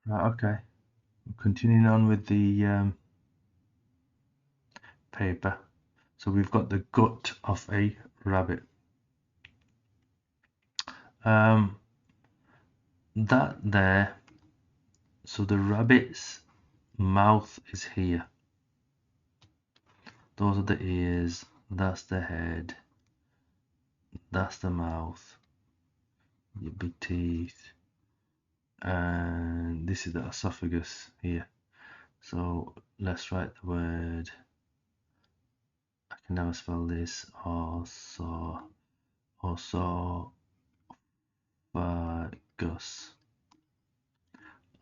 Right, okay. Continuing on with the paper. So we've got the gut of a rabbit. That there, so the rabbit's mouth is here. Those are the ears, that's the head, that's the mouth, your big teeth, and this is the esophagus here. So let's write the word, I can never spell this,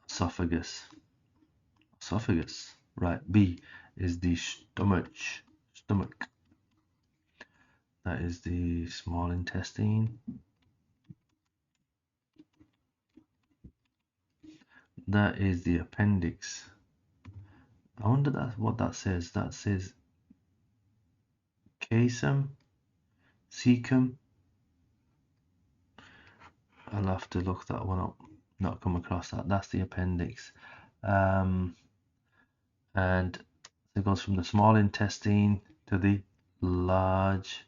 esophagus, esophagus. Right, B is the stomach. That is the small intestine. That is the appendix. I wonder what that says. That says caecum, cecum. I'll have to look that one up. Not come across that. That's the appendix. And it goes from the small intestine to the large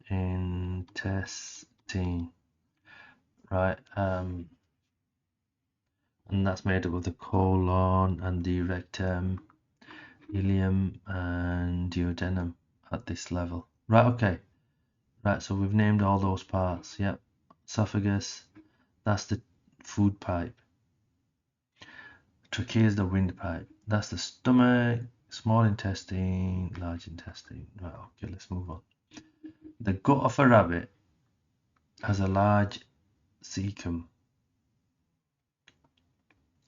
intestine. Right. And that's made up of the colon and the rectum, ileum, and duodenum at this level. Right, okay. Right, so we've named all those parts. Yep. Esophagus, that's the food pipe. Trachea is the windpipe. That's the stomach, small intestine, large intestine. Right, okay, let's move on. The gut of a rabbit has a large cecum.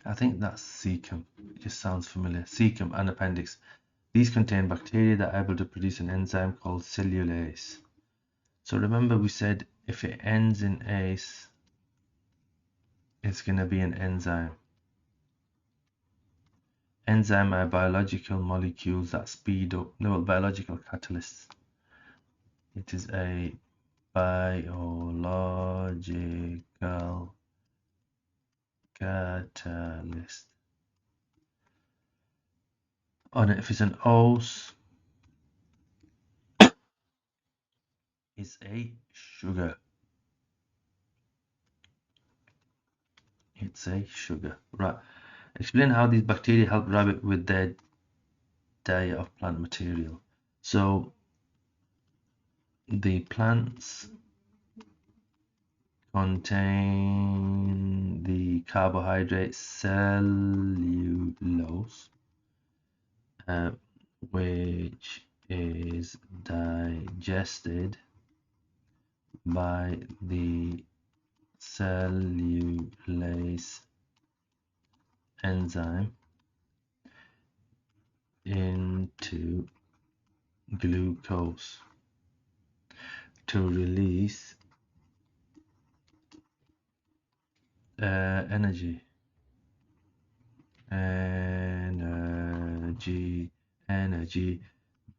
I think that's cecum. It just sounds familiar. Cecum and appendix. These contain bacteria that are able to produce an enzyme called cellulase. So remember we said if it ends in ase, it's going to be an enzyme. Enzyme are biological molecules that speed up, no, biological catalysts. It is a biological catalyst. And if it's an ose, it's a sugar. It's a sugar. Right. Explain how these bacteria help rabbit with their diet of plant material. So the plants contain the carbohydrate cellulose, which is digested by the cellulase enzyme into glucose to release energy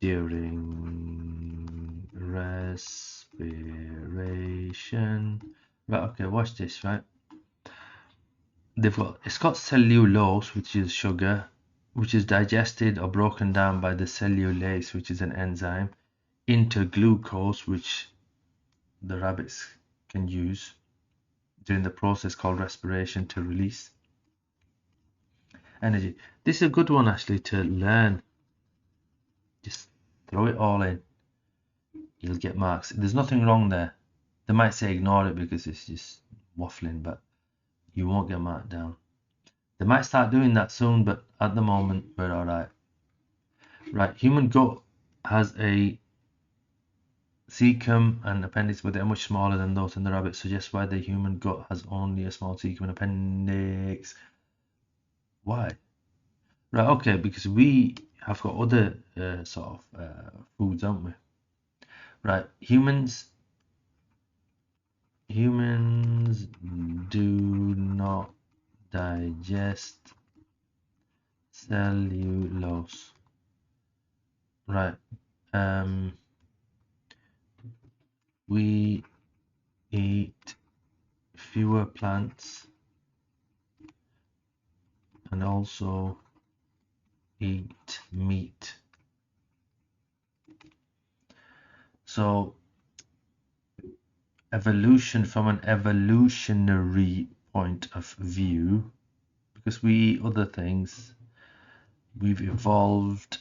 during respiration. Right, okay, watch this, right? It's got cellulose, which is sugar, which is digested or broken down by the cellulase, which is an enzyme, into glucose, which the rabbits can use during the process called respiration to release energy. This is a good one actually to learn. Just throw it all in. You'll get marks. There's nothing wrong there. They might say ignore it because it's just waffling, but you won't get marked down. They might start doing that soon, but at the moment we're alright. Right, human gut has a cecum and appendix, but they're much smaller than those in the rabbit. Suggests why the human gut has only a small cecum and appendix. Why? Right, okay, because we have got other sort of foods, haven't we? Right, humans do not digest cellulose. Right. We eat fewer plants and also eat meat. So evolution, from an evolutionary point of view, because we eat other things, we've evolved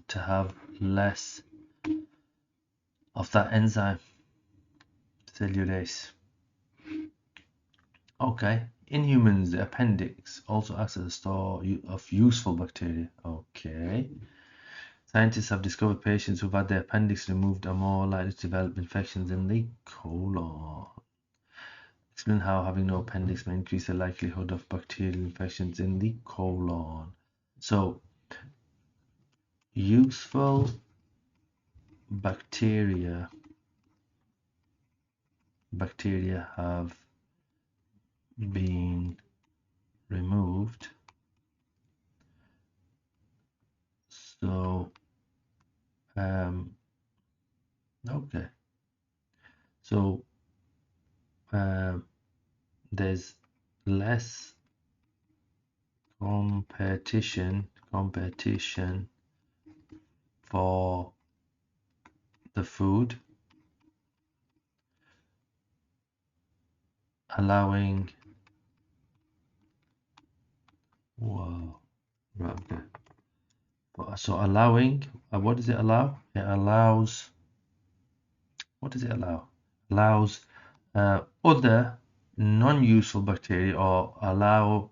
to have less of that enzyme, cellulase. Okay, in humans, the appendix also acts as a store of useful bacteria. Okay. Scientists have discovered patients who've had their appendix removed are more likely to develop infections in the colon. Explain how having no appendix may increase the likelihood of bacterial infections in the colon. So, useful bacteria have been removed. So, okay. So, there's less competition for the food, allowing so allowing what does it allow? It allows, what does it allow? Allows other non-useful bacteria, or allowing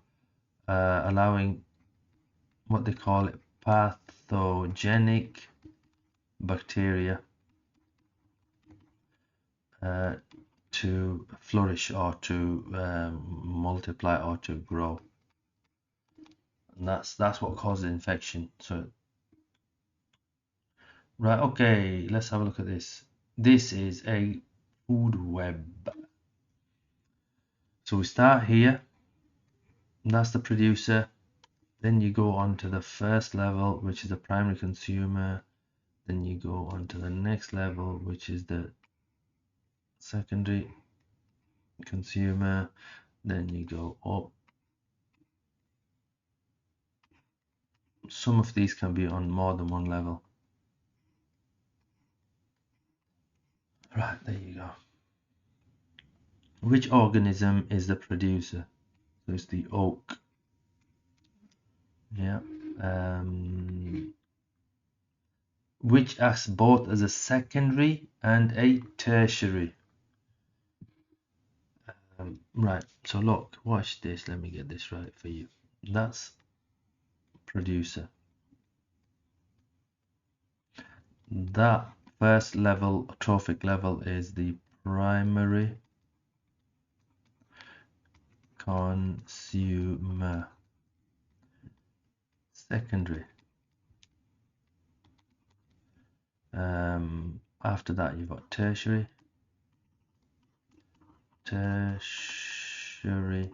what they call it, pathogenic bacteria to flourish or to multiply or to grow. And that's what causes infection. So right, okay, let's have a look at this. This is a food web. So we start here, that's the producer. Then you go on to the first level, which is the primary consumer. Then you go on to the next level, which is the secondary consumer. Then you go up. Some of these can be on more than one level. Right, there you go. Which organism is the producer? So it's the oak. Yeah. Which acts both as a secondary and a tertiary. Right, so look, watch this. Let me get this right for you. That's producer. That first level, trophic level, is the primary consumer. Secondary. After that, you've got tertiary. Tertiary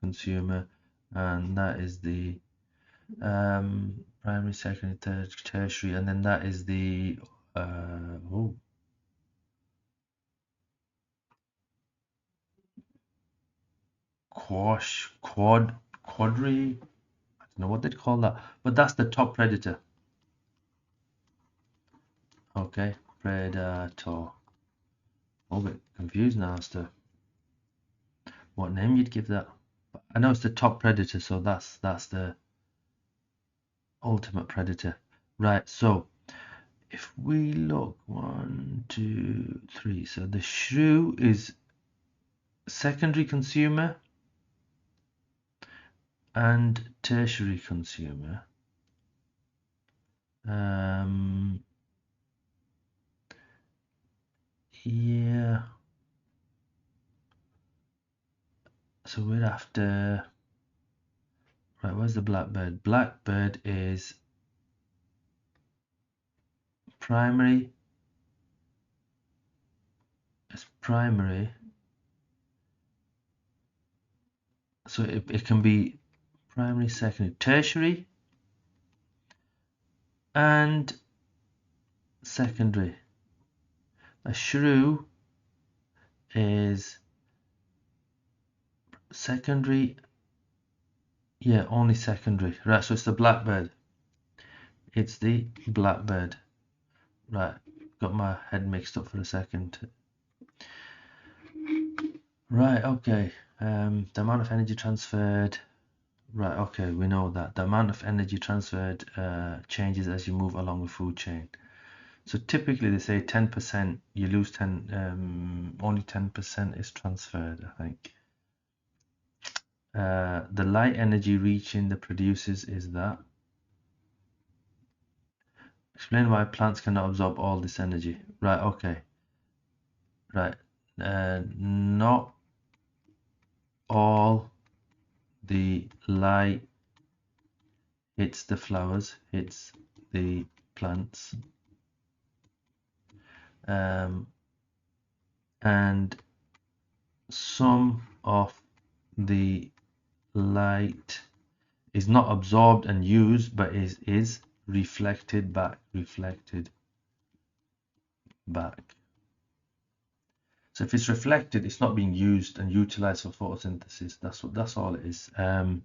consumer, and that is the primary, secondary, tertiary, and then that is the quadri. I don't know what they'd call that, but that's the top predator. Okay, predator. A bit confused now as to what name you'd give that. But I know it's the top predator, so that's the ultimate predator. Right, so if we look 1, 2, 3, so the shrew is secondary consumer and tertiary consumer. Yeah. So we're after, right, where's the blackbird? Blackbird is primary. It's primary. So it can be primary, secondary, tertiary, and secondary. A shrew is secondary Yeah, only secondary. Right, so it's the blackbird. It's the blackbird. Right, got my head mixed up for a second. Right, okay. The amount of energy transferred. Right, okay, we know that. The amount of energy transferred changes as you move along the food chain. So typically they say 10%, you lose 10, only 10% is transferred, I think. The light energy reaching the producers is that. Explain why plants cannot absorb all this energy. Right, okay. Right. Not all the light hits the flowers, hits the plants. And some of the light is not absorbed and used, but is reflected back. So if it's reflected, it's not being used and utilized for photosynthesis. That's all it is. Oh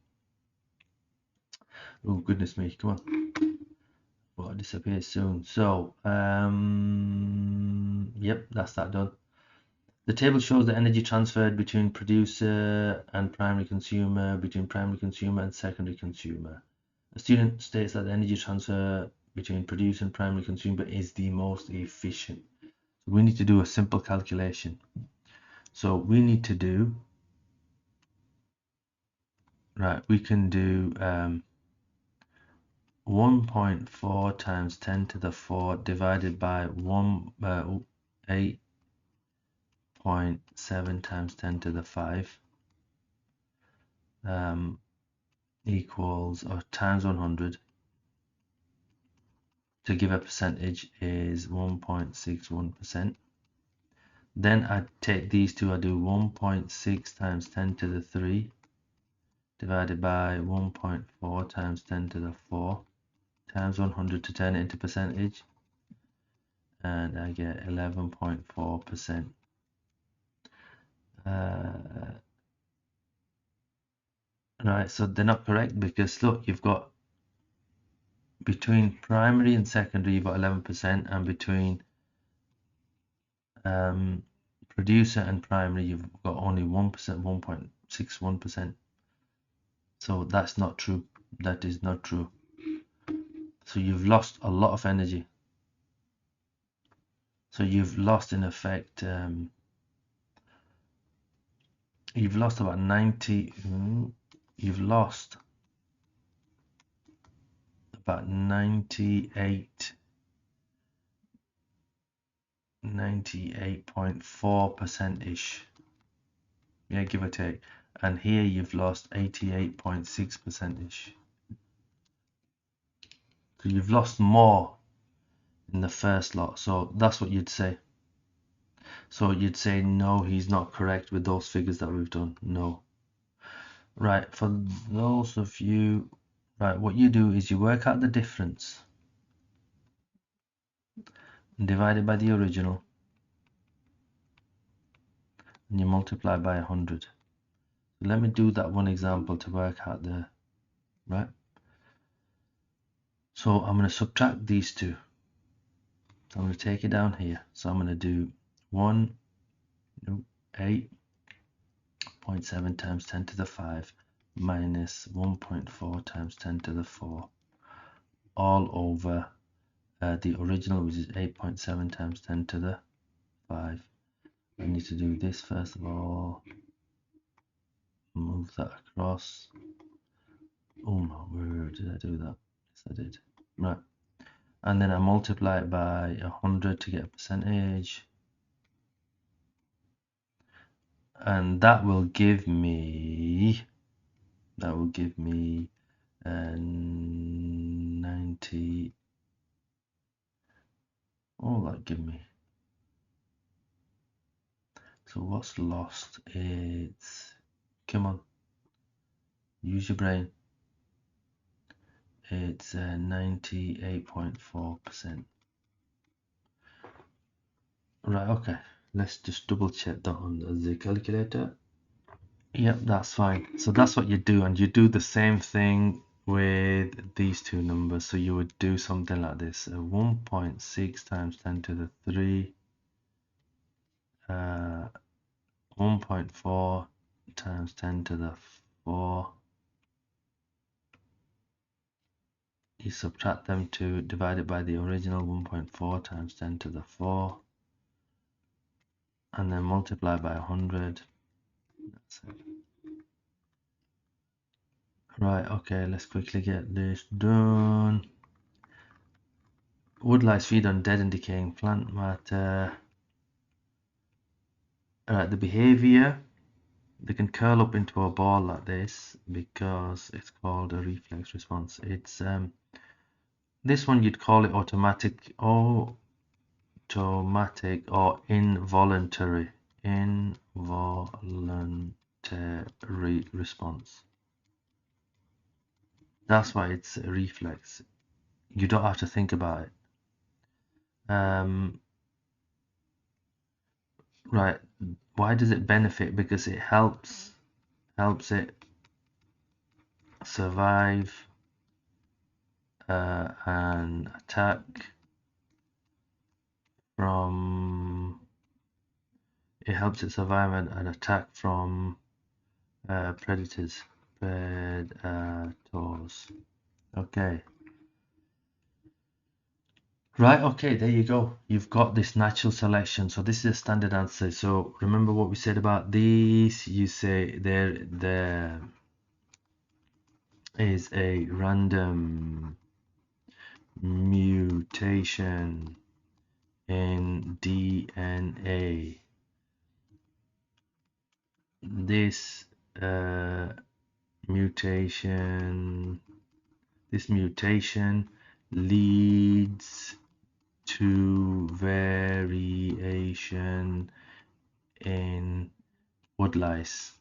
goodness me, come on. Well, it disappears soon. So yep, that's that done. The table shows the energy transferred between producer and primary consumer, between primary consumer and secondary consumer. A student states that the energy transfer between producer and primary consumer is the most efficient. So we need to do a simple calculation. So we need to do, right, we can do 1.4 times 10 to the 4 divided by 8.7 times 10 to the 5 equals, or times 100 to give a percentage is 1.61%. Then I take these two, I do 1.6 times 10 to the 3 divided by 1.4 times 10 to the 4 times 100 to turn it into percentage, and I get 11.4%. Right, so they're not correct because look, you've got between primary and secondary you've got 11%, and between producer and primary you've got only 1%, 1.61%. So that's not true. That is not true. So you've lost a lot of energy. So you've lost, in effect, you've lost about 90, you've lost about 98.4% ish. Yeah, give or take. And here you've lost 88.6% ish. So you've lost more in the first lot. So that's what you'd say. So you'd say, no, he's not correct with those figures that we've done. No. Right, for those of you, right, what you do is you work out the difference and divide it by the original, and you multiply by 100. So let me do that one example to work out the, right? So I'm going to subtract these two. So I'm going to take it down here. So I'm going to do 8.7 times 10 to the 5 minus 1.4 times 10 to the 4 all over the original, which is 8.7 times 10 to the 5. I need to do this first of all. Move that across. Oh my word, did I do that? Yes, I did. Right. And then I multiply it by 100 to get a percentage. And that will give me 90. What will that give me? So what's lost? It's, come on, use your brain. It's 98.4%. Right, okay. Let's just double check that on the calculator. Yep, that's fine. So that's what you do, and you do the same thing with these two numbers. So you would do something like this: 1.6 times 10 to the 3, 1.4 times 10 to the 4. You subtract them to divide it by the original 1.4 times 10 to the 4, and then multiply by 100. That's it. Right, okay, let's quickly get this done. Woodlice feed on dead and decaying plant matter. Alright, the behavior, they can curl up into a ball like this because it's called a reflex response. It's this one you'd call it automatic or involuntary response. That's why it's a reflex. You don't have to think about it. Right, why does it benefit? Because it helps it survive an attack from an attack from predators. Okay. Right, okay, there you go. You've got this natural selection. So this is a standard answer. So remember what we said about these. You say there is a random mutation in DNA. This mutation leads to variation in woodlice.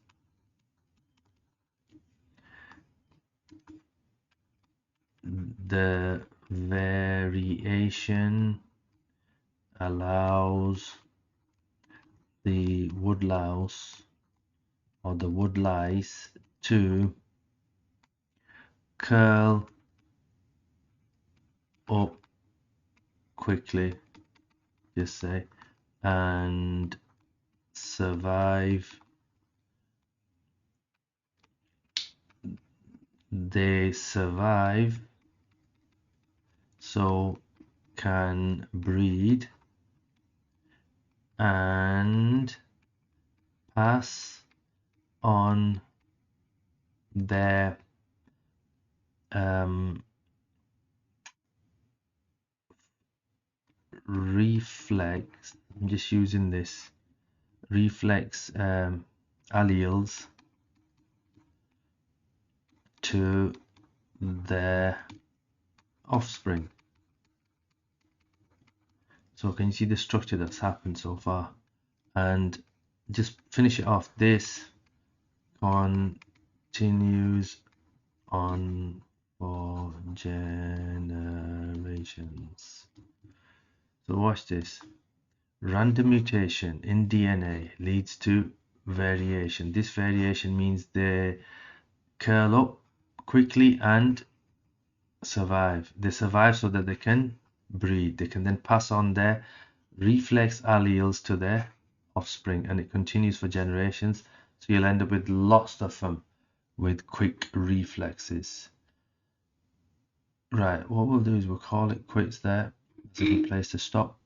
The variation allows the woodlouse or the woodlice to curl up quickly, just say, and survive. They survive, so can breed and pass on their reflex. I'm just using this reflex alleles to their offspring. So can you see the structure that's happened so far? And just finish it off. This continues on for generations. So watch this. Random mutation in DNA leads to variation. This variation means they curl up quickly and survive. They survive so that they can breed. They can then pass on their reflex alleles to their offspring, and it continues for generations. So you'll end up with lots of them with quick reflexes. Right, what we'll do is we'll call it quits there. It's a good place to stop.